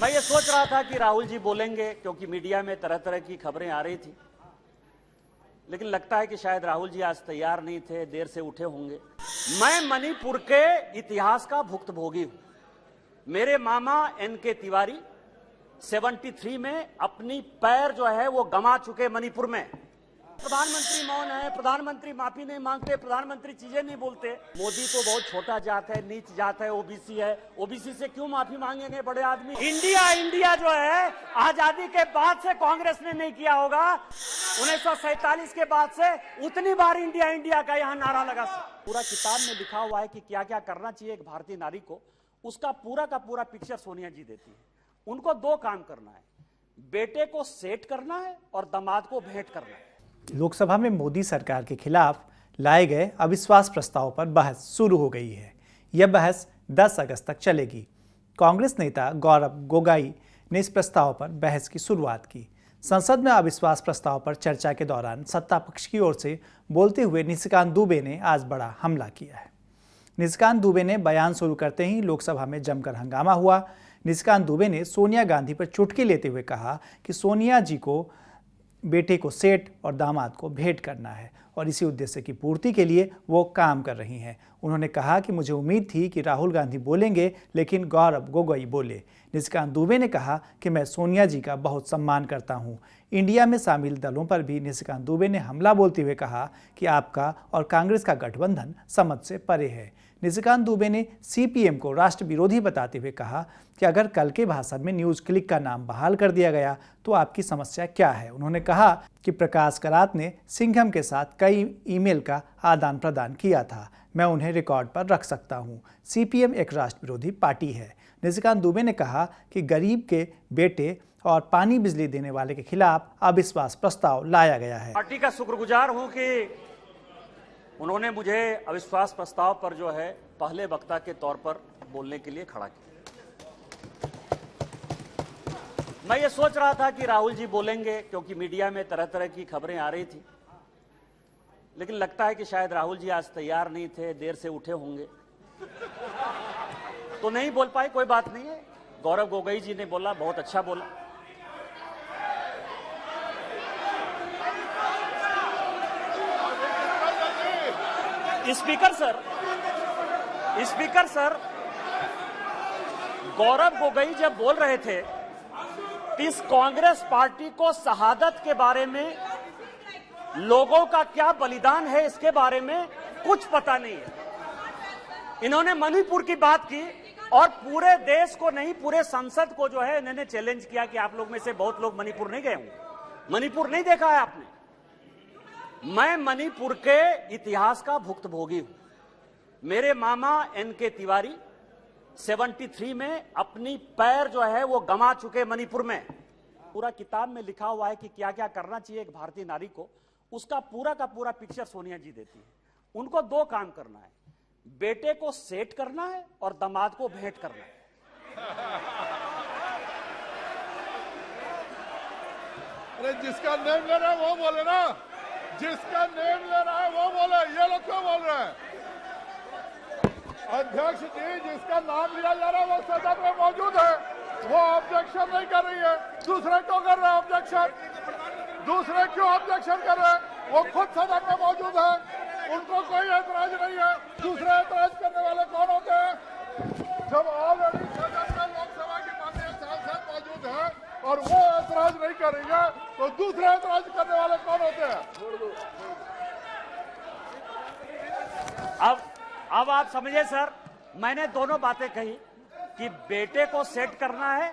मैं ये सोच रहा था कि राहुल जी बोलेंगे, क्योंकि मीडिया में तरह तरह की खबरें आ रही थी, लेकिन लगता है कि शायद राहुल जी आज तैयार नहीं थे, देर से उठे होंगे। मैं मणिपुर के इतिहास का भुक्तभोगी हूं। मेरे मामा एनके तिवारी 73 में अपनी पैर जो है वो गंवा चुके मणिपुर में। प्रधानमंत्री मौन है, प्रधानमंत्री माफी नहीं मांगते, प्रधानमंत्री चीजें नहीं बोलते। मोदी तो बहुत छोटा जात है, नीच जात है, ओबीसी है, ओबीसी से क्यों माफी मांगेंगे बड़े आदमी। इंडिया जो है आजादी के बाद से कांग्रेस ने नहीं किया होगा। 1947 के बाद से उतनी बार इंडिया का यहाँ नारा लगा। पूरा किताब में लिखा हुआ है कि क्या क्या करना चाहिए एक भारतीय नारी को, उसका पूरा का पूरा पिक्चर सोनिया जी देती है। उनको दो काम करना है, बेटे को सेट करना है और दामाद को भेंट करना है। लोकसभा में मोदी सरकार के खिलाफ लाए गए अविश्वास प्रस्ताव पर बहस शुरू हो गई है। यह बहस 10 अगस्त तक चलेगी। कांग्रेस नेता गौरव गोगोई ने इस प्रस्ताव पर बहस की शुरुआत की। संसद में अविश्वास प्रस्ताव पर चर्चा के दौरान सत्ता पक्ष की ओर से बोलते हुए निशिकांत दुबे ने आज बड़ा हमला किया है। निशिकांत दुबे ने बयान शुरू करते ही लोकसभा में जमकर हंगामा हुआ। निशिकांत दुबे ने सोनिया गांधी पर चुटकी लेते हुए कहा कि सोनिया जी को बेटे को सेट और दामाद को भेंट करना है और इसी उद्देश्य की पूर्ति के लिए वो काम कर रही हैं। उन्होंने कहा कि मुझे उम्मीद थी कि राहुल गांधी बोलेंगे, लेकिन गौरव गोगोई बोले। निशिकांत दुबे ने कहा कि मैं सोनिया जी का बहुत सम्मान करता हूं। इंडिया में शामिल दलों पर भी निशिकांत दुबे ने हमला बोलते हुए कहा कि आपका और कांग्रेस का गठबंधन समझ से परे है। निशिकांत दुबे ने सीपीएम को राष्ट्र विरोधी बताते हुए कहा कि अगर कल के भाषण में न्यूज़ क्लिक का नाम बहाल कर दिया गया तो आपकी समस्या क्या है। उन्होंने कहा कि प्रकाश करात ने सिंघम के साथ कई ईमेल का आदान प्रदान किया था, मैं उन्हें रिकॉर्ड पर रख सकता हूं। सीपीएम एक राष्ट्र विरोधी पार्टी है। निशिकांत दुबे ने कहा कि गरीब के बेटे और पानी बिजली देने वाले के खिलाफ अविश्वास प्रस्ताव लाया गया है। पार्टी का शुक्रगुजार हूं कि उन्होंने मुझे अविश्वास प्रस्ताव पर जो है पहले वक्ता के तौर पर बोलने के लिए खड़ा किया। मैं ये सोच रहा था कि राहुल जी बोलेंगे, क्योंकि मीडिया में तरह तरह की खबरें आ रही थी, लेकिन लगता है कि शायद राहुल जी आज तैयार नहीं थे, देर से उठे होंगे तो नहीं बोल पाए। कोई बात नहीं है, गौरव गोगोई जी ने बोला, बहुत अच्छा बोला। स्पीकर सर, गौरव गोगोई जब बोल रहे थे, इस कांग्रेस पार्टी को शहादत के बारे में, लोगों का क्या बलिदान है इसके बारे में कुछ पता नहीं है। इन्होंने मणिपुर की बात की और पूरे देश को नहीं, पूरे संसद को जो है इन्होंने चैलेंज किया कि आप लोग में से बहुत लोग मणिपुर नहीं गए होंगे, मणिपुर नहीं देखा है आपने। मैं मणिपुर के इतिहास का भुक्तभोगी हूं। मेरे मामा एनके तिवारी 73 में अपनी पैर जो है वो गंवा चुके मणिपुर में। पूरा किताब में लिखा हुआ है कि क्या क्या करना चाहिए एक भारतीय नारी को, उसका पूरा का पूरा पिक्चर सोनिया जी देती है। उनको दो काम करना है, बेटे को सेट करना है और दामाद को भेंट करना है। अरे जिसका नेम ले रहा है वो बोले ना, जिसका नेम ले रहा है वो बोले। ये लोग क्यों बोल रहे हैं? अध्यक्ष जी, जिसका नाम लिया जा रहा है वो सदन में मौजूद है, वो ऑब्जेक्शन नहीं कर रही है। दूसरे क्यों कर रहे हैं ऑब्जेक्शन? दूसरे क्यों ऑब्जेक्शन कर रहे हैं? वो खुद सदन में मौजूद है, उनको कोई ऐतराज नहीं है। दूसरे ऐतराज करने वाले कौन होते हैं? जब ऑलरेडी सदन में लोकसभा के माननीय सांसद मौजूद है और वो ऐतराज नहीं करेंगे तो दूसरे ऐतराज करने वाले कौन होते हैं? अब आप समझे सर, मैंने दोनों बातें कही कि बेटे को सेट करना है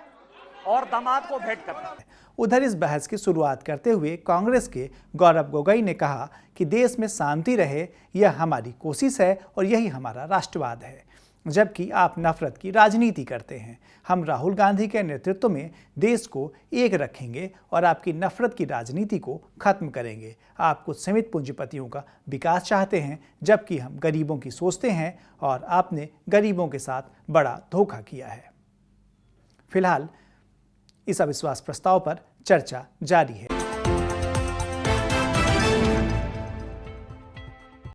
और दामाद को भेंट करना है। उधर इस बहस की शुरुआत करते हुए कांग्रेस के गौरव गोगोई ने कहा कि देश में शांति रहे, यह हमारी कोशिश है और यही हमारा राष्ट्रवाद है, जबकि आप नफरत की राजनीति करते हैं। हम राहुल गांधी के नेतृत्व में देश को एक रखेंगे और आपकी नफरत की राजनीति को खत्म करेंगे। आप कुछ सीमित पूंजीपतियों का विकास चाहते हैं, जबकि हम गरीबों की सोचते हैं और आपने गरीबों के साथ बड़ा धोखा किया है। फिलहाल इस अविश्वास प्रस्ताव पर चर्चा जारी है।